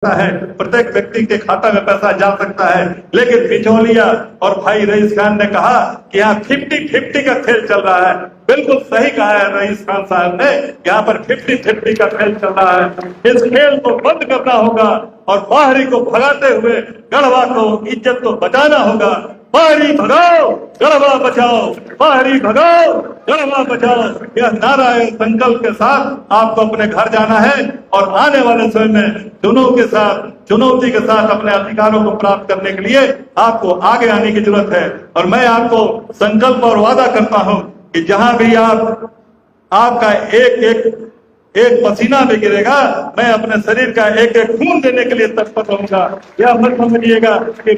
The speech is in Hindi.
है, प्रत्येक व्यक्ति के खाता में पैसा जा सकता है, लेकिन बिचौलिया और भाई रईस खान ने कहा कि यहाँ 50-50 का खेल चल रहा है। बिल्कुल सही कहा है रईस खान साहब ने, यहाँ पर 50-50 का खेल चल रहा है। इस खेल को बंद करना होगा और बाहरी को भगाते हुए गढ़वा को इज्जत को बचाना होगा। बाहरी भगाओ, गढ़वा बचाओ, बाहरी भगाओ, गढ़वा बचाओ, यह नारा संकल्प के साथ आपको अपने घर जाना है और आने वाले समय में चुनौती के साथ अपने अधिकारों को प्राप्त करने के लिए आपको आगे आने की जरूरत है। और मैं आपको संकल्प और वादा करता हूं कि जहां भी आपका एक पसीना भी गिरेगा, मैं अपने शरीर का एक खून देने के लिए तत्पर रहूंगा। यह मत समझिएगा कि